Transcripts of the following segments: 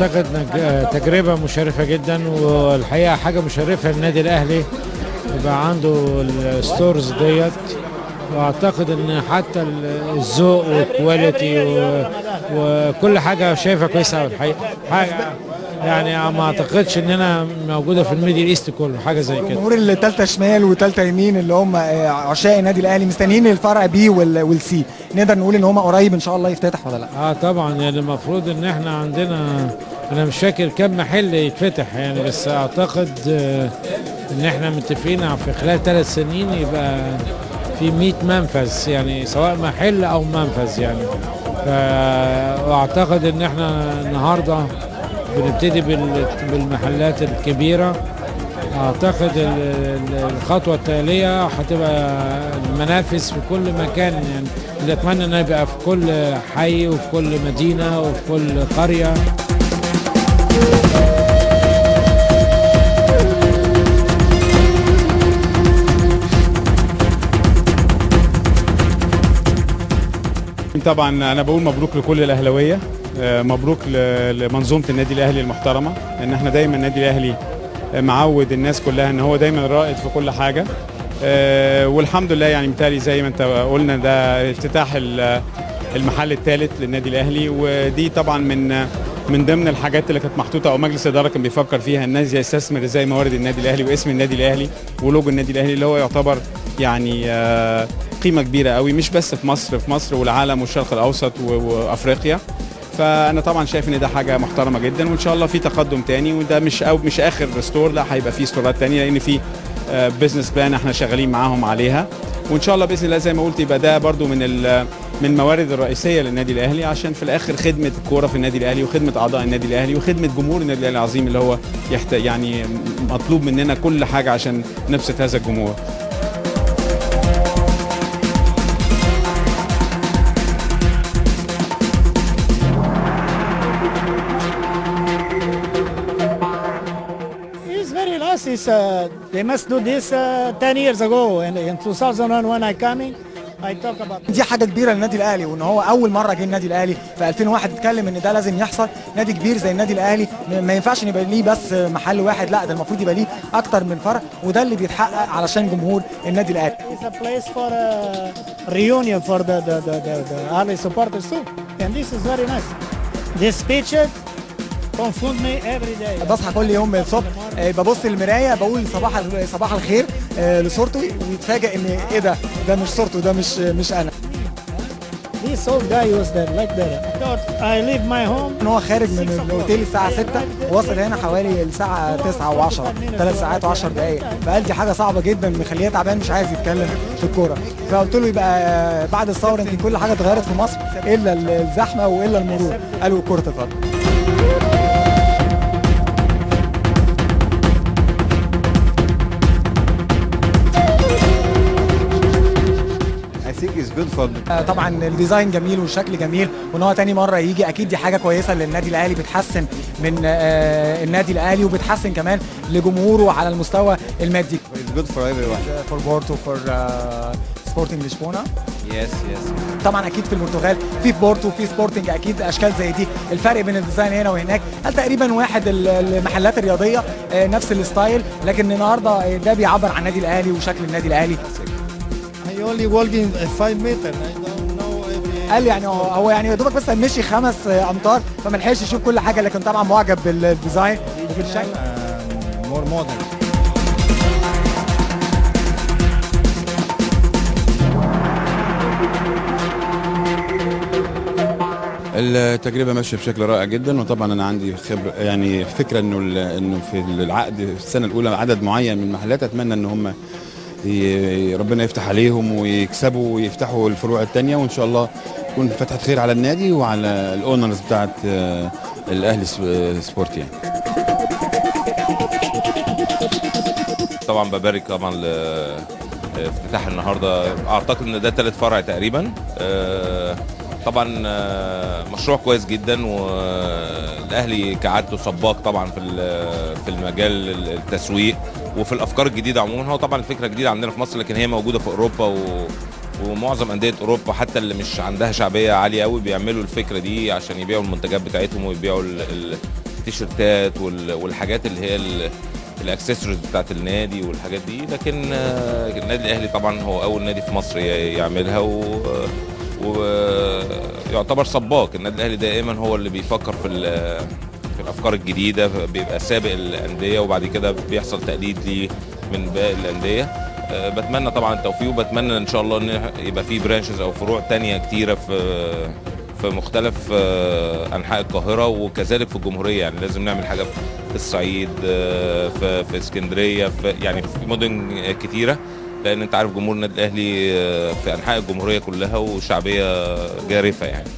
اعتقد تجربه مشرفه جدا، والحقيقه حاجه مشرفه للنادي الاهلي يبقى عنده الستورز ديت. واعتقد ان حتى الذوق والكواليتي وكل حاجه شايفها كويسه قوي الحقيقه. حاجه يعني ما اعتقدش اننا موجوده في الميدل ايست كله حاجه زي كده. جمهور الثالثه شمال وثالثه يمين اللي هم عشاق النادي الاهلي مستنيين الفرع بي والسي، نقدر نقول ان هم قريب ان شاء الله يفتتح ولا لا؟ طبعا، يعني المفروض ان احنا عندنا، انا مش فاكر كم محل يتفتح يعني، بس اعتقد ان احنا متفقين في خلال 3 سنين يبقى في 100 منفذ، يعني سواء محل او منفذ يعني. واعتقد ان احنا النهارده بنبتدي بالمحلات الكبيره. اعتقد الخطوه التاليه هتبقى المنافذ في كل مكان، يعني اللي اتمنى انه يبقى في كل حي وفي كل مدينه وفي كل قريه. طبعا انا بقول مبروك لكل الاهلاويه، مبروك لمنظومه النادي الاهلي المحترمه، ان احنا دايما النادي الاهلي معود الناس كلها ان هو دايما رائد في كل حاجه. والحمد لله يعني مثالي زي ما انت قلنا ده افتتاح المحل الثالث للنادي الاهلي، ودي طبعا من ضمن الحاجات اللي كانت محطوطه او مجلس الاداره كان بيفكر فيها الناس يستثمر ازاي موارد النادي الاهلي واسم النادي الاهلي ولوجو النادي الاهلي اللي هو يعتبر يعني قيمه كبيره قوي مش بس في مصر والعالم والشرق الاوسط وافريقيا. فانا طبعا شايف ان ده حاجه محترمه جدا، وان شاء الله في تقدم تاني، وده مش اخر ستور، لا هيبقى في ستورات تانيه لان في بزنس بلان احنا شغالين معاهم عليها، وان شاء الله باذن الله زي ما قلت يبقى ده برضو من الموارد الرئيسيه للنادي الاهلي، عشان في الاخر خدمه الكوره في النادي الاهلي وخدمه اعضاء النادي الاهلي وخدمه جمهور النادي الاهلي العظيم اللي هو يعني مطلوب مننا كل حاجه عشان نبسط هذا الجمهور. They must do this 10 years ago. In 2001 when I coming, I talk about. دي حاجه كبيره للنادي الاهلي، وان هو اول مره جه النادي الاهلي في 2001 اتكلم ان ده لازم يحصل. نادي كبير زي النادي الاهلي ما ينفعش ان يبقى ليه بس محل واحد، لا ده المفروض يبقى ليه اكتر من فرع، وده اللي بيتحقق علشان جمهور النادي الاهلي. It's a place for a reunion for the early supporters too, and this is very nice. This picture confund me every day. بصحى كل يوم الصبح ببص المرايه بقول صباح الخير لصورته، ويتفاجئ ان ايه ده مش صورته، ده مش انا. This old guy was there like that. I leave my home. ان هو خارج من الاوتيل الساعه 6 ووصل هنا حوالي الساعه 9 و10، 3 ساعات و10 دقائق، فقال دي حاجه صعبه جدا مخليه تعبان مش عايز يتكلم في الكوره. فقلت له يبقى بعد الثوره يمكن كل حاجه اتغيرت في مصر الا الزحمه والا المرور، قالوا كره القدم. طبعا الديزاين جميل والشكل جميل، وان هو تاني مره يجي اكيد دي حاجه كويسه للنادي الاهلي، بتحسن من النادي الاهلي وبتحسن كمان لجمهوره على المستوى المادي. It's good for everyone. For Porto, for Sporting Lisbona. Yes. طبعا اكيد في البرتغال في بورتو في سبورتنج اكيد اشكال زي دي. الفرق بين الديزاين هنا وهناك هل تقريبا واحد المحلات الرياضيه نفس الستايل، لكن النهارده ده بيعبر عن النادي الاهلي وشكل النادي الاهلي. I only walking 5 meters. I don't know every. قال يعني هو يعني يا دوبك بس مشي 5 امتار فما لحقش يشوف كل حاجه، لكن طبعا معجب بالديزاين وبالشكل. More modern. التجربه ماشيه بشكل رائع جدا، وطبعا انا عندي خبره يعني فكره انه في العقد في السنه الاولى عدد معين من المحلات اتمنى ان هم ربنا يفتح عليهم ويكسبوا ويفتحوا الفروع الثانيه، وان شاء الله تكون فتحه خير على النادي وعلى الاونرز بتاعت الاهلي سبورت يعني. طبعا ببارك طبعا لافتتاح النهارده، اعتقد ان ده 3 فرع تقريبا. طبعا مشروع كويس جدا، والاهلي كعادته سباق طبعا في المجال التسويق وفي الافكار الجديده عموما. هو طبعا الفكره جديده عندنا في مصر، لكن هي موجوده في اوروبا ومعظم انديه اوروبا حتى اللي مش عندها شعبيه عاليه قوي بيعملوا الفكره دي عشان يبيعوا المنتجات بتاعتهم ويبيعوا التيشيرتات والحاجات اللي هي الاكسسوارز بتاعت النادي والحاجات دي. لكن النادي الاهلي طبعا هو اول نادي في مصر يعملها، ويعتبر سباق. النادي الاهلي دائما هو اللي بيفكر في الافكار الجديده، بيبقى سابق الانديه وبعد كده بيحصل تقليد ليه من باقي الانديه. بتمنى طبعا التوفيق، وبتمنى ان شاء الله ان يبقى في برانشز او فروع تانية كتيره في مختلف انحاء القاهره وكذلك في الجمهوريه. يعني لازم نعمل حاجه في الصعيد، في اسكندريه، يعني في مدن كتيره، لان انت عارف جمهور النادي الاهلي في انحاء الجمهوريه كلها وشعبيه جارفه يعني.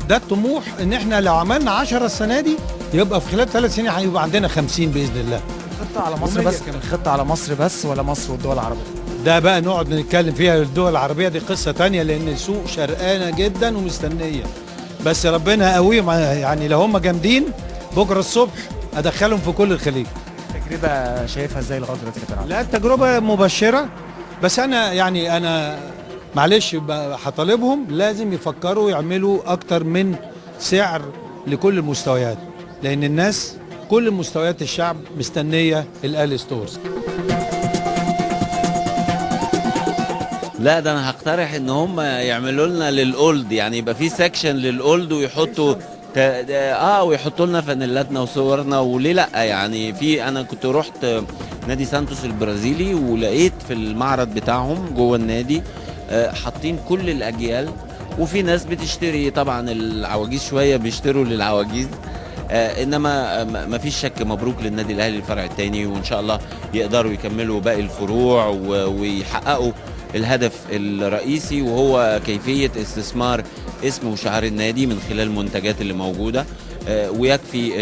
ده الطموح، ان احنا لو عملنا 10 السنه دي يبقى في خلال 3 سنين هيبقى عندنا 50 باذن الله. خطه على مصر بس كمان، خطه على مصر بس ولا مصر والدول العربيه؟ ده بقى نقعد نتكلم فيها. الدول العربيه دي قصه تانية، لان السوق شرقانه جدا ومستنيه، بس ربنا يقويهم. يعني لو هم جامدين بكره الصبح ادخلهم في كل الخليج. تجربه شايفها ازاي لغايه دلوقتي كده؟ لا التجربه مبشره، بس انا معلش هطالبهم لازم يفكروا يعملوا اكتر من سعر لكل المستويات، لان الناس كل مستويات الشعب مستنيه الاهلي ستورز. لا ده انا هقترح ان هم يعملوا لنا للاولد، يعني يبقى في سكشن للاولد ويحطوا ويحطوا لنا فانيلاتنا وصورنا، وليه لا. يعني انا كنت رحت نادي سانتوس البرازيلي ولقيت في المعرض بتاعهم جوه النادي حاطين كل الاجيال، وفي ناس بتشتري طبعا العواجيز شويه بيشتروا للعواجيز، انما ما فيش شك مبروك للنادي الاهلي الفرع الثاني، وان شاء الله يقدروا يكملوا باقي الفروع ويحققوا الهدف الرئيسي، وهو كيفيه استثمار اسم وشعار النادي من خلال المنتجات اللي موجوده. ويكفي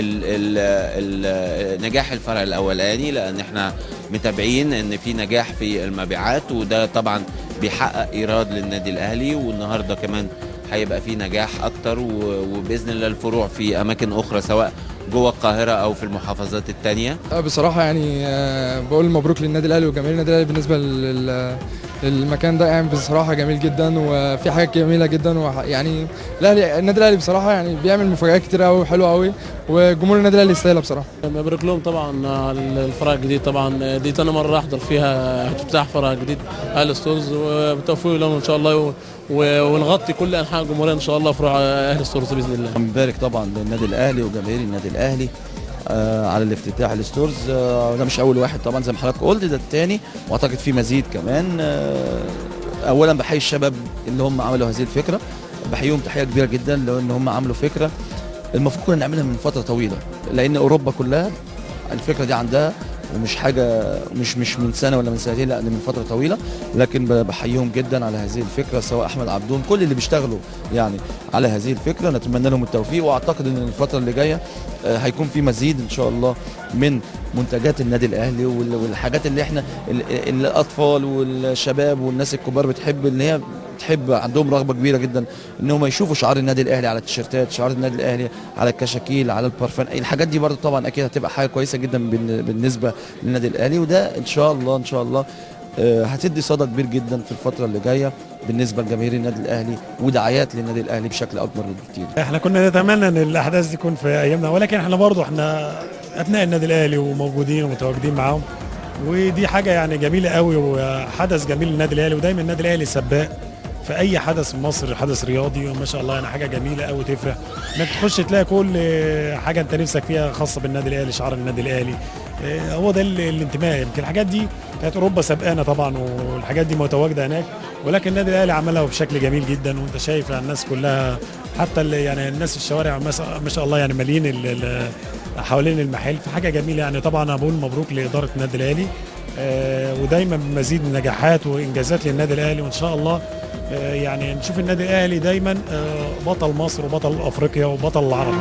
نجاح الفرع الاولاني، لان احنا متابعين ان في نجاح في المبيعات، وده طبعا بيحقق ايراد للنادي الاهلي، والنهارده كمان هيبقى في نجاح اكتر، وباذن الله الفروع في اماكن اخرى سواء جوه القاهره او في المحافظات الثانيه. بصراحه يعني بقول مبروك للنادي الاهلي وجماهير النادي الاهلي. بالنسبه للمكان ده يعني بصراحه جميل جدا، وفي حاجات جميله جدا، ويعني النادي الاهلي بصراحه يعني بيعمل مفاجآت كتير قوي وحلوه قوي، وجمهور النادي الاهلي يستاهلها بصراحه. مبروك لهم طبعا على الفرع الجديد. طبعا دي تاني مره احضر فيها افتتاح فرع جديد اهلي ستورز، وبالتوفيق لهم ان شاء الله، ونغطي كل انحاء الجمهوريه ان شاء الله فروع اهلي ستورز باذن الله. بنبارك طبعا للنادي الاهلي وجماهير النادي الاهلي على الافتتاح الستورز. ده مش اول واحد طبعا زي ما حضرتك قلت، ده الثاني، واعتقد في مزيد كمان. اولا بحيي الشباب اللي هم عملوا هذه الفكره، بحييهم تحيه كبيره جدا لان هم عملوا فكره المفروض كنا نعملها من فتره طويله، لان اوروبا كلها الفكره دي عندها، ومش حاجه مش من سنه ولا من سنتين، لا من فتره طويله. لكن بحييهم جدا على هذه الفكره، سواء احمد عبدون، كل اللي بيشتغلوا يعني على هذه الفكره. نتمنى لهم التوفيق، واعتقد ان الفتره اللي جايه هيكون في مزيد ان شاء الله من منتجات النادي الاهلي، والحاجات اللي احنا الاطفال والشباب والناس الكبار بتحب، ان هي بتحب، عندهم رغبه كبيره جدا ان هم يشوفوا شعار النادي الاهلي على التيشيرتات، شعار النادي الاهلي على الكشاكيل، على البارفان. الحاجات دي برضه طبعا اكيد هتبقى حاجه كويسه جدا بالنسبه للنادي الاهلي، وده ان شاء الله هتدي صدى كبير جدا في الفتره اللي جايه بالنسبه لجماهير النادي الاهلي، ودعايات للنادي الاهلي بشكل اكبر بكتير. احنا كنا نتمنى ان الاحداث دي تكون في ايامنا، ولكن احنا برضه ابناء النادي الاهلي وموجودين ومتواجدين معاهم، ودي حاجه يعني جميله قوي وحدث جميل للنادي الاهلي. ودايما النادي الاهلي سباق في اي حدث في مصر، حدث رياضي، وما شاء الله يعني حاجه جميله قوي تفرح انك تخش تلاقي كل حاجه انت نفسك فيها خاصه بالنادي الاهلي، شعار النادي الاهلي. هو ده الانتماء. يمكن الحاجات دي كانت اوروبا سابقانا طبعا، والحاجات دي متواجده هناك، ولكن النادي الاهلي عملها بشكل جميل جدا. وانت شايف يعني الناس كلها، حتى يعني الناس في الشوارع ما شاء الله يعني مالين حوالين المحل، في حاجه جميله يعني. طبعا انا بقول مبروك لاداره النادي الاهلي، ودايما بمزيد من نجاحات وانجازات للنادي الاهلي، وان شاء الله يعني نشوف النادي الاهلي دايما بطل مصر وبطل افريقيا وبطل العرب.